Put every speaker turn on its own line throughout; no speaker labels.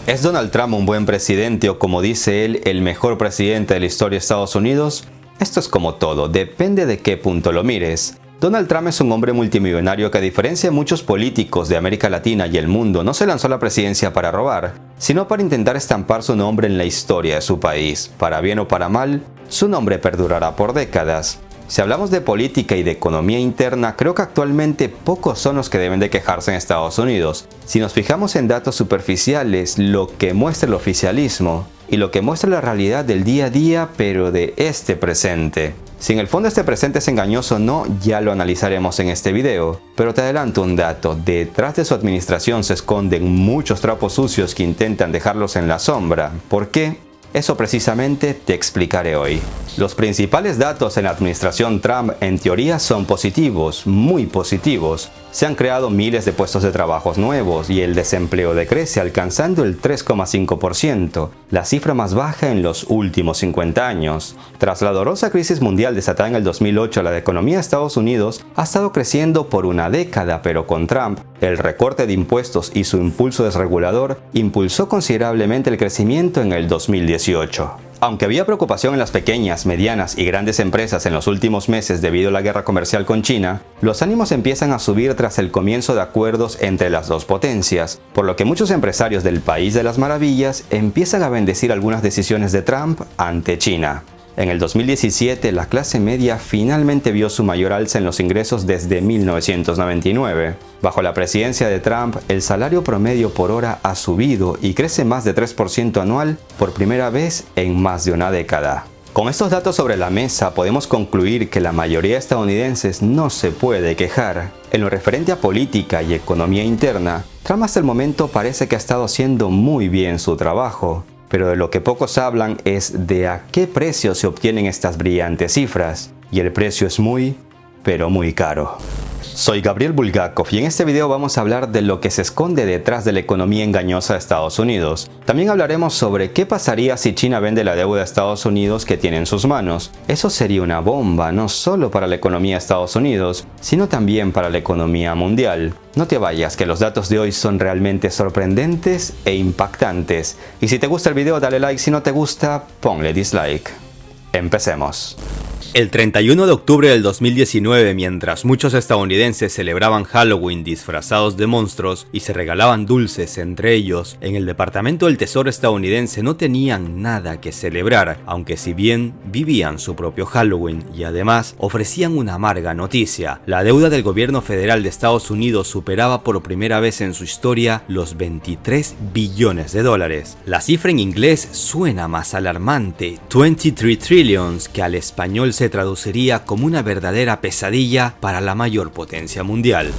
¿Es Donald Trump un buen presidente o, como dice él, el mejor presidente de la historia de Estados Unidos? Esto es como todo, depende de qué punto lo mires. Donald Trump es un hombre multimillonario que, a diferencia de muchos políticos de América Latina y el mundo, no se lanzó a la presidencia para robar, sino para intentar estampar su nombre en la historia de su país. Para bien o para mal, su nombre perdurará por décadas. Si hablamos de política y de economía interna, creo que actualmente pocos son los que deben de quejarse en Estados Unidos. Si nos fijamos en datos superficiales, lo que muestra el oficialismo y lo que muestra la realidad del día a día, pero de este presente. Si en el fondo este presente es engañoso o no, ya lo analizaremos en este video. Pero te adelanto un dato, detrás de su administración se esconden muchos trapos sucios que intentan dejarlos en la sombra. ¿Por qué? Eso precisamente te explicaré hoy. Los principales datos en la administración Trump en teoría son positivos, muy positivos. Se han creado miles de puestos de trabajo nuevos y el desempleo decrece alcanzando el 3,5%, la cifra más baja en los últimos 50 años. Tras la dolorosa crisis mundial desatada en el 2008, la economía de Estados Unidos ha estado creciendo por una década, pero con Trump, el recorte de impuestos y su impulso desregulador impulsó considerablemente el crecimiento en el 2018. Aunque había preocupación en las pequeñas, medianas y grandes empresas en los últimos meses debido a la guerra comercial con China, los ánimos empiezan a subir tras el comienzo de acuerdos entre las dos potencias, por lo que muchos empresarios del País de las Maravillas empiezan a bendecir algunas decisiones de Trump ante China. En el 2017, la clase media finalmente vio su mayor alza en los ingresos desde 1999. Bajo la presidencia de Trump, el salario promedio por hora ha subido y crece más de 3% anual por primera vez en más de una década. Con estos datos sobre la mesa, podemos concluir que la mayoría de estadounidenses no se puede quejar. En lo referente a política y economía interna, Trump hasta el momento parece que ha estado haciendo muy bien su trabajo. Pero de lo que pocos hablan es de a qué precio se obtienen estas brillantes cifras. Y el precio es muy, pero muy caro. Soy Gabriel Bulgakov y en este video vamos a hablar de lo que se esconde detrás de la economía engañosa de Estados Unidos. También hablaremos sobre qué pasaría si China vende la deuda de Estados Unidos que tiene en sus manos. Eso sería una bomba, no solo para la economía de Estados Unidos, sino también para la economía mundial. No te vayas, que los datos de hoy son realmente sorprendentes e impactantes. Y si te gusta el video, dale like, si no te gusta, ponle dislike. Empecemos. El 31 de octubre del 2019, mientras muchos estadounidenses celebraban Halloween disfrazados de monstruos y se regalaban dulces entre ellos, en el Departamento del Tesoro estadounidense no tenían nada que celebrar, aunque si bien vivían su propio Halloween y además ofrecían una amarga noticia. La deuda del gobierno federal de Estados Unidos superaba por primera vez en su historia los 23 billones de dólares. La cifra en inglés suena más alarmante, 23 trillions, que al español se traduciría como una verdadera pesadilla para la mayor potencia mundial.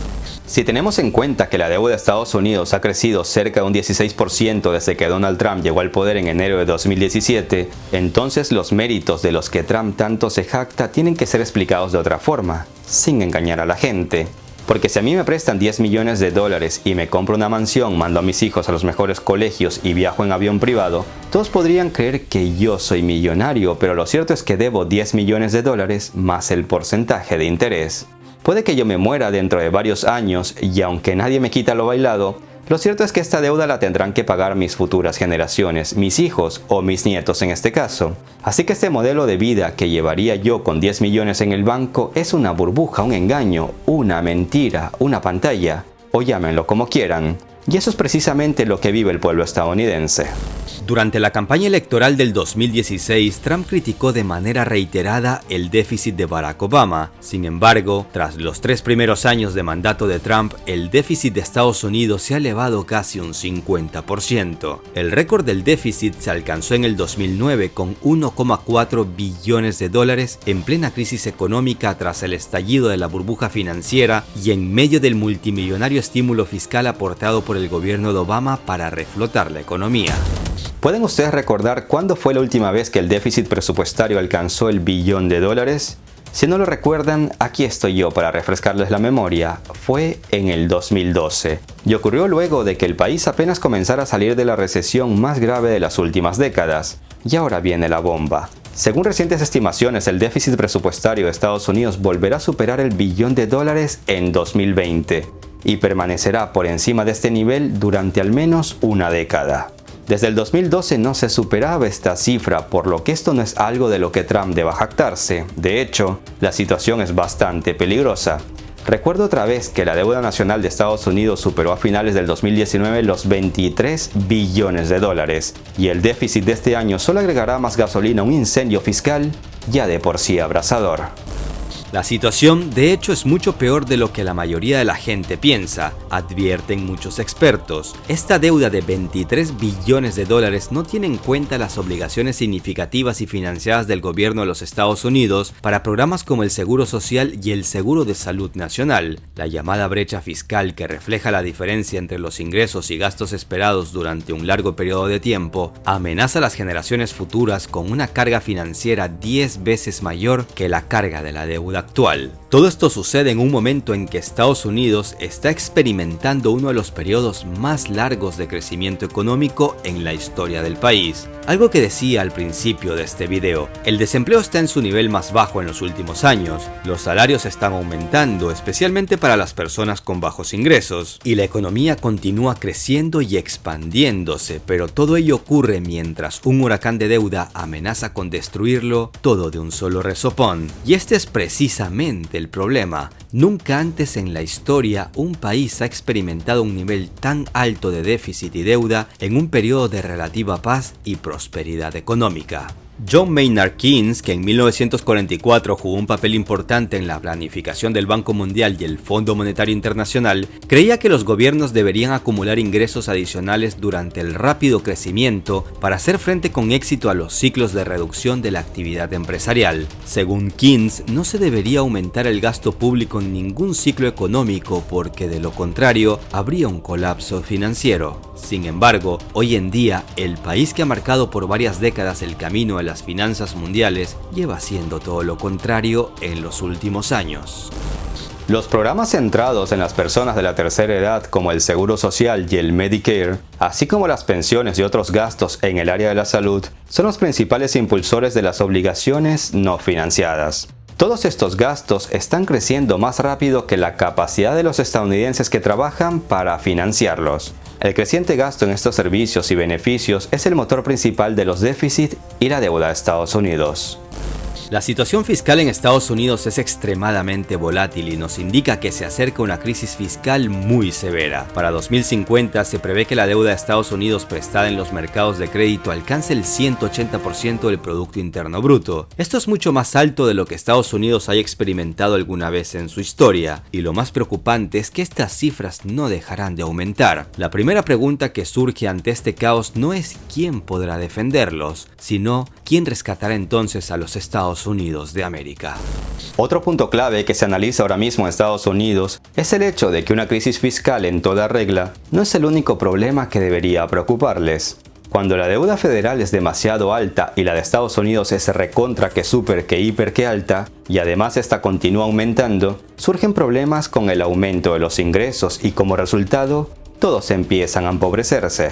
Si tenemos en cuenta que la deuda de Estados Unidos ha crecido cerca de un 16% desde que Donald Trump llegó al poder en enero de 2017, entonces los méritos de los que Trump tanto se jacta tienen que ser explicados de otra forma, sin engañar a la gente. Porque si a mí me prestan 10 millones de dólares y me compro una mansión, mando a mis hijos a los mejores colegios y viajo en avión privado, todos podrían creer que yo soy millonario, pero lo cierto es que debo 10 millones de dólares más el porcentaje de interés. Puede que yo me muera dentro de varios años y aunque nadie me quita lo bailado, lo cierto es que esta deuda la tendrán que pagar mis futuras generaciones, mis hijos o mis nietos en este caso. Así que este modelo de vida que llevaría yo con 10 millones en el banco es una burbuja, un engaño, una mentira, una pantalla, o llámenlo como quieran. Y eso es precisamente lo que vive el pueblo estadounidense. Durante la campaña electoral del 2016, Trump criticó de manera reiterada el déficit de Barack Obama. Sin embargo, tras los 3 primeros años de mandato de Trump, el déficit de Estados Unidos se ha elevado casi un 50%. El récord del déficit se alcanzó en el 2009 con 1,4 billones de dólares en plena crisis económica tras el estallido de la burbuja financiera y en medio del multimillonario estímulo fiscal aportado por el gobierno de Obama para reflotar la economía. ¿Pueden ustedes recordar cuándo fue la última vez que el déficit presupuestario alcanzó el billón de dólares? Si no lo recuerdan, aquí estoy yo para refrescarles la memoria. Fue en el 2012 y ocurrió luego de que el país apenas comenzara a salir de la recesión más grave de las últimas décadas. Y ahora viene la bomba. Según recientes estimaciones, el déficit presupuestario de Estados Unidos volverá a superar el billón de dólares en 2020 y permanecerá por encima de este nivel durante al menos una década. Desde el 2012 no se superaba esta cifra, por lo que esto no es algo de lo que Trump deba jactarse. De hecho, la situación es bastante peligrosa. Recuerdo otra vez que la deuda nacional de Estados Unidos superó a finales del 2019 los 23 billones de dólares, y el déficit de este año solo agregará más gasolina a un incendio fiscal ya de por sí abrasador.
La situación, de hecho, es mucho peor de lo que la mayoría de la gente piensa, advierten muchos expertos. Esta deuda de 23 billones de dólares no tiene en cuenta las obligaciones significativas y financiadas del gobierno de los Estados Unidos para programas como el Seguro Social y el Seguro de Salud Nacional. La llamada brecha fiscal, que refleja la diferencia entre los ingresos y gastos esperados durante un largo periodo de tiempo, amenaza a las generaciones futuras con una carga financiera 10 veces mayor que la carga de la deuda actual. Todo esto sucede en un momento en que Estados Unidos está experimentando uno de los periodos más largos de crecimiento económico en la historia del país. Algo que decía al principio de este video: el desempleo está en su nivel más bajo en los últimos años, los salarios están aumentando, especialmente para las personas con bajos ingresos, y la economía continúa creciendo y expandiéndose, pero todo ello ocurre mientras un huracán de deuda amenaza con destruirlo todo de un solo resopón. Y este es precisamente el problema. Nunca antes en la historia un país ha experimentado un nivel tan alto de déficit y deuda en un periodo de relativa paz y prosperidad económica. John Maynard Keynes, que en 1944 jugó un papel importante en la planificación del Banco Mundial y el Fondo Monetario Internacional, creía que los gobiernos deberían acumular ingresos adicionales durante el rápido crecimiento para hacer frente con éxito a los ciclos de reducción de la actividad empresarial. Según Keynes, no se debería aumentar el gasto público en ningún ciclo económico porque de lo contrario habría un colapso financiero. Sin embargo, hoy en día, el país que ha marcado por varias décadas el camino a las finanzas mundiales lleva haciendo todo lo contrario en los últimos años.
Los programas centrados en las personas de la tercera edad, como el Seguro Social y el Medicare, así como las pensiones y otros gastos en el área de la salud, son los principales impulsores de las obligaciones no financiadas. Todos estos gastos están creciendo más rápido que la capacidad de los estadounidenses que trabajan para financiarlos. El creciente gasto en estos servicios y beneficios es el motor principal de los déficits y la deuda de Estados Unidos.
La situación fiscal en Estados Unidos es extremadamente volátil y nos indica que se acerca una crisis fiscal muy severa. Para 2050 se prevé que la deuda de Estados Unidos prestada en los mercados de crédito alcance el 180% del Producto Interno Bruto. Esto es mucho más alto de lo que Estados Unidos haya experimentado alguna vez en su historia, y lo más preocupante es que estas cifras no dejarán de aumentar. La primera pregunta que surge ante este caos no es quién podrá defenderlos, sino quién rescatará entonces a los Estados Unidos de América.
Otro punto clave que se analiza ahora mismo en Estados Unidos es el hecho de que una crisis fiscal en toda regla no es el único problema que debería preocuparles. Cuando la deuda federal es demasiado alta y la de Estados Unidos es recontra que súper que hiper que alta, y además esta continúa aumentando, surgen problemas con el aumento de los ingresos y como resultado, todos empiezan a empobrecerse.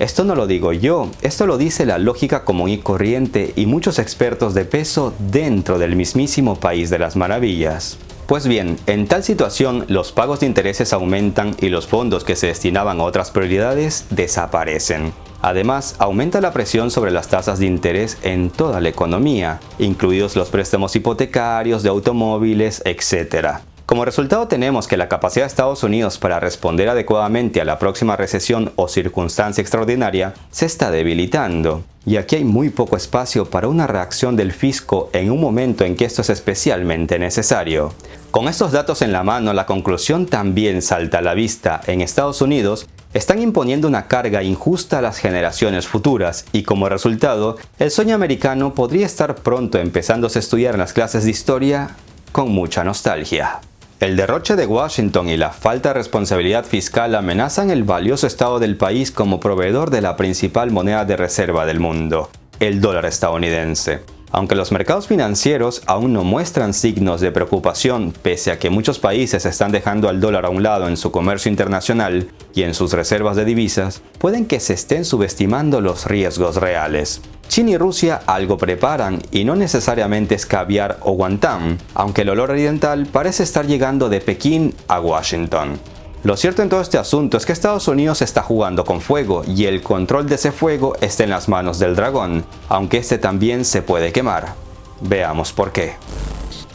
Esto no lo digo yo, esto lo dice la lógica común y corriente y muchos expertos de peso dentro del mismísimo país de las maravillas. Pues bien, en tal situación los pagos de intereses aumentan y los fondos que se destinaban a otras prioridades desaparecen. Además, aumenta la presión sobre las tasas de interés en toda la economía, incluidos los préstamos hipotecarios, de automóviles, etc. Como resultado tenemos que la capacidad de Estados Unidos para responder adecuadamente a la próxima recesión o circunstancia extraordinaria se está debilitando. Y aquí hay muy poco espacio para una reacción del fisco en un momento en que esto es especialmente necesario. Con estos datos en la mano, la conclusión también salta a la vista. En Estados Unidos están imponiendo una carga injusta a las generaciones futuras y como resultado, el sueño americano podría estar pronto empezándose a estudiar en las clases de historia con mucha nostalgia. El derroche de Washington y la falta de responsabilidad fiscal amenazan el valioso estado del país como proveedor de la principal moneda de reserva del mundo, el dólar estadounidense. Aunque los mercados financieros aún no muestran signos de preocupación, pese a que muchos países están dejando al dólar a un lado en su comercio internacional y en sus reservas de divisas, pueden que se estén subestimando los riesgos reales. China y Rusia algo preparan y no necesariamente es caviar o guantán, aunque el olor oriental parece estar llegando de Pekín a Washington. Lo cierto en todo este asunto es que Estados Unidos está jugando con fuego y el control de ese fuego está en las manos del dragón, aunque este también se puede quemar. Veamos por qué.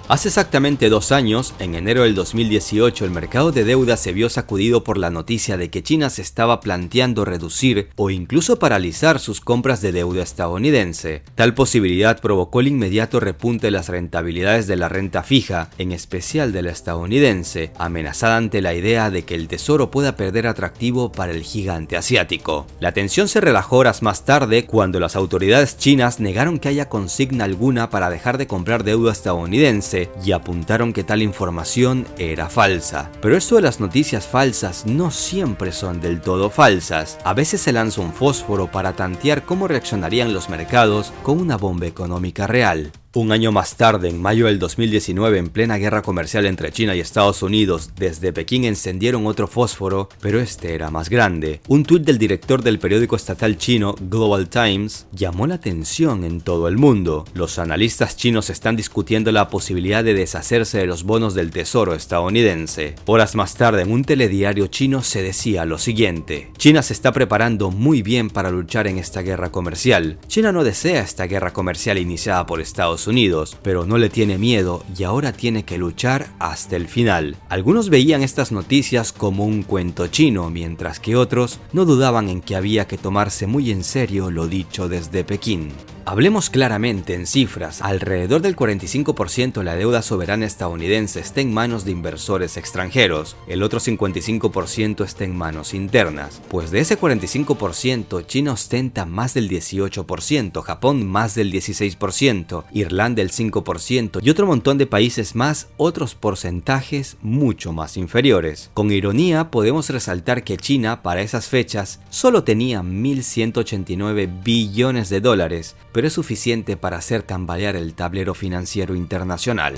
Hace exactamente 2 años, en enero del 2018, el mercado de deuda se vio sacudido por la noticia de que China se estaba planteando reducir o incluso paralizar sus compras de deuda estadounidense. Tal posibilidad provocó el inmediato repunte de las rentabilidades de la renta fija, en especial de la estadounidense, amenazada ante la idea de que el tesoro pueda perder atractivo para el gigante asiático. La tensión se relajó horas más tarde cuando las autoridades chinas negaron que haya consigna alguna para dejar de comprar deuda estadounidense y apuntaron que tal información era falsa. Pero esto de las noticias falsas no siempre son del todo falsas. A veces se lanza un fósforo para tantear cómo reaccionarían los mercados con una bomba económica real. Un año más tarde, en mayo del 2019, en plena guerra comercial entre China y Estados Unidos, desde Pekín encendieron otro fósforo, pero este era más grande. Un tuit del director del periódico estatal chino Global Times llamó la atención en todo el mundo. Los analistas chinos están discutiendo la posibilidad de deshacerse de los bonos del tesoro estadounidense. Horas más tarde, en un telediario chino se decía lo siguiente: China se está preparando muy bien para luchar en esta guerra comercial. China no desea esta guerra comercial iniciada por Estados Unidos, pero no le tiene miedo y ahora tiene que luchar hasta el final. Algunos veían estas noticias como un cuento chino, mientras que otros no dudaban en que había que tomarse muy en serio lo dicho desde Pekín. Hablemos claramente en cifras, alrededor del 45% de la deuda soberana estadounidense está en manos de inversores extranjeros, el otro 55% está en manos internas, pues de ese 45% China ostenta más del 18%, Japón más del 16%, Irlanda el 5% y otro montón de países más, otros porcentajes mucho más inferiores. Con ironía podemos resaltar que China para esas fechas solo tenía 1.189 billones de dólares, pero es suficiente para hacer tambalear el tablero financiero internacional.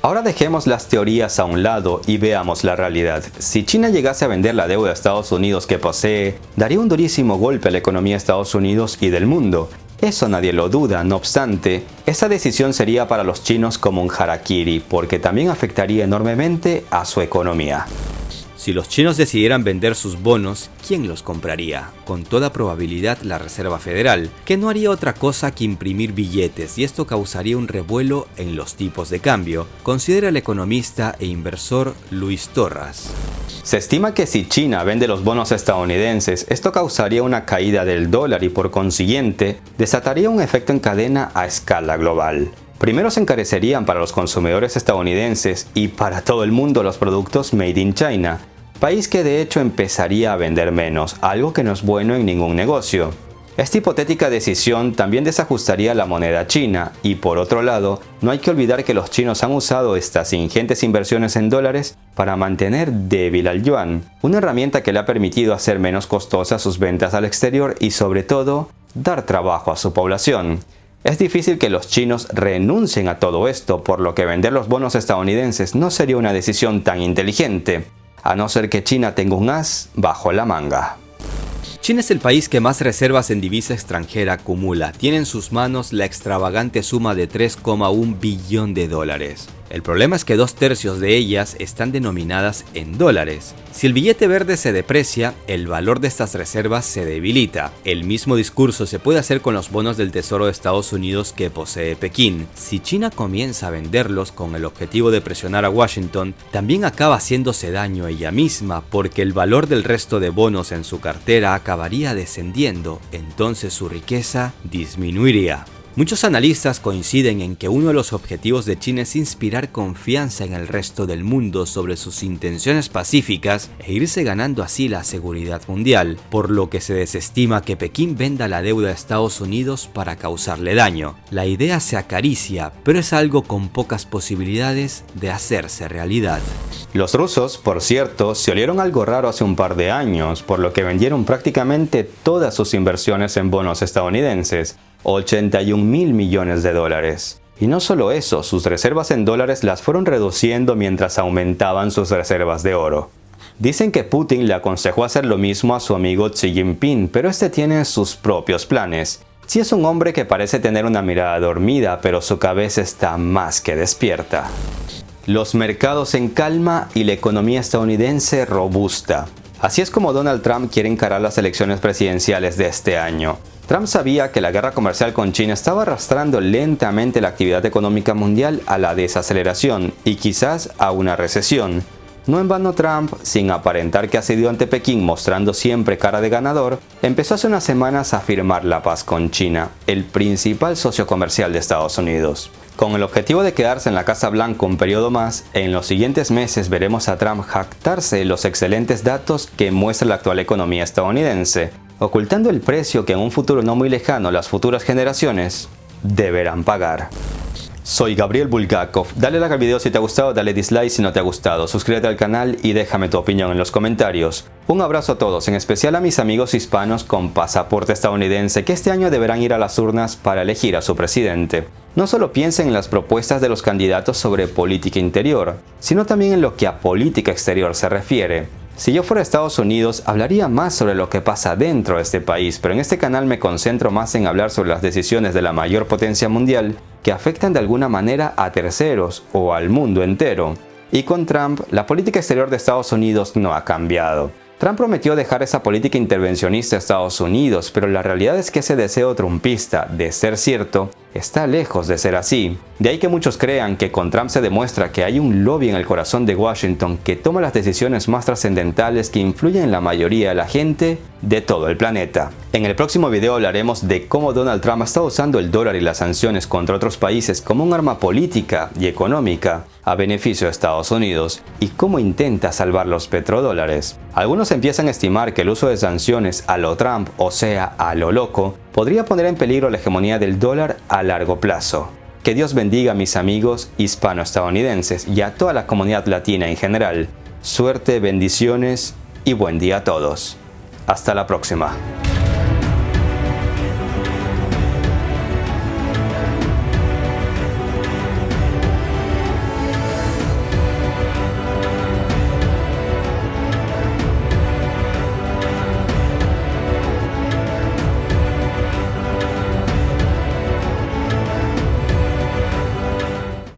Ahora dejemos las teorías a un lado y veamos la realidad. Si China llegase a vender la deuda a Estados Unidos que posee, daría un durísimo golpe a la economía de Estados Unidos y del mundo. Eso nadie lo duda, no obstante, esa decisión sería para los chinos como un harakiri, porque también afectaría enormemente a su economía.
Si los chinos decidieran vender sus bonos, ¿quién los compraría? Con toda probabilidad la Reserva Federal, que no haría otra cosa que imprimir billetes, y esto causaría un revuelo en los tipos de cambio, considera el economista e inversor Luis Torras.
Se estima que si China vende los bonos estadounidenses, esto causaría una caída del dólar y por consiguiente desataría un efecto en cadena a escala global. Primero se encarecerían para los consumidores estadounidenses y para todo el mundo los productos made in China, país que de hecho empezaría a vender menos, algo que no es bueno en ningún negocio. Esta hipotética decisión también desajustaría la moneda china y por otro lado, no hay que olvidar que los chinos han usado estas ingentes inversiones en dólares para mantener débil al yuan, una herramienta que le ha permitido hacer menos costosas sus ventas al exterior y sobre todo, dar trabajo a su población. Es difícil que los chinos renuncien a todo esto, por lo que vender los bonos estadounidenses no sería una decisión tan inteligente, a no ser que China tenga un as bajo la manga.
China es el país que más reservas en divisa extranjera acumula. Tiene en sus manos la extravagante suma de 3,1 billón de dólares. El problema es que 2/3 de ellas están denominadas en dólares. Si el billete verde se deprecia, el valor de estas reservas se debilita. El mismo discurso se puede hacer con los bonos del Tesoro de Estados Unidos que posee Pekín. Si China comienza a venderlos con el objetivo de presionar a Washington, también acaba haciéndose daño ella misma, porque el valor del resto de bonos en su cartera acabaría descendiendo, entonces su riqueza disminuiría. Muchos analistas coinciden en que uno de los objetivos de China es inspirar confianza en el resto del mundo sobre sus intenciones pacíficas e irse ganando así la seguridad mundial, por lo que se desestima que Pekín venda la deuda a Estados Unidos para causarle daño. La idea se acaricia, pero es algo con pocas posibilidades de hacerse realidad.
Los rusos, por cierto, se olieron algo raro hace un par de años, por lo que vendieron prácticamente todas sus inversiones en bonos estadounidenses, 81.000 millones de dólares. Y no solo eso, sus reservas en dólares las fueron reduciendo mientras aumentaban sus reservas de oro. Dicen que Putin le aconsejó hacer lo mismo a su amigo Xi Jinping, pero este tiene sus propios planes. Xi es un hombre que parece tener una mirada dormida, pero su cabeza está más que despierta. los mercados en calma y la economía estadounidense robusta. Así es como Donald Trump quiere encarar las elecciones presidenciales de este año. Trump sabía que la guerra comercial con China estaba arrastrando lentamente la actividad económica mundial a la desaceleración y quizás a una recesión. No en vano Trump, sin aparentar que ha cedido ante Pekín mostrando siempre cara de ganador, empezó hace unas semanas a firmar la paz con China, el principal socio comercial de Estados Unidos. Con el objetivo de quedarse en la Casa Blanca un periodo más, en los siguientes meses veremos a Trump jactarse de los excelentes datos que muestra la actual economía estadounidense, ocultando el precio que en un futuro no muy lejano las futuras generaciones deberán pagar. Soy Gabriel Bulgakov, dale like al video si te ha gustado, dale dislike si no te ha gustado, suscríbete al canal y déjame tu opinión en los comentarios. Un abrazo a todos, en especial a mis amigos hispanos con pasaporte estadounidense que este año deberán ir a las urnas para elegir a su presidente. No solo piensen en las propuestas de los candidatos sobre política interior, sino también en lo que a política exterior se refiere. Si yo fuera a Estados Unidos, hablaría más sobre lo que pasa dentro de este país, pero en este canal me concentro más en hablar sobre las decisiones de la mayor potencia mundial que afectan de alguna manera a terceros o al mundo entero. Y con Trump, la política exterior de Estados Unidos no ha cambiado. Trump prometió dejar esa política intervencionista a Estados Unidos, pero la realidad es que ese deseo trumpista, de ser cierto, está lejos de ser así. De ahí que muchos crean que con Trump se demuestra que hay un lobby en el corazón de Washington que toma las decisiones más trascendentales que influyen en la mayoría de la gente de todo el planeta. En el próximo video hablaremos de cómo Donald Trump está usando el dólar y las sanciones contra otros países como un arma política y económica a beneficio de Estados Unidos y cómo intenta salvar los petrodólares. Algunos empiezan a estimar que el uso de sanciones a lo Trump, o sea, a lo loco, podría poner en peligro la hegemonía del dólar a largo plazo. Que Dios bendiga a mis amigos hispano-estadounidenses y a toda la comunidad latina en general. Suerte, bendiciones y buen día a todos. Hasta la próxima.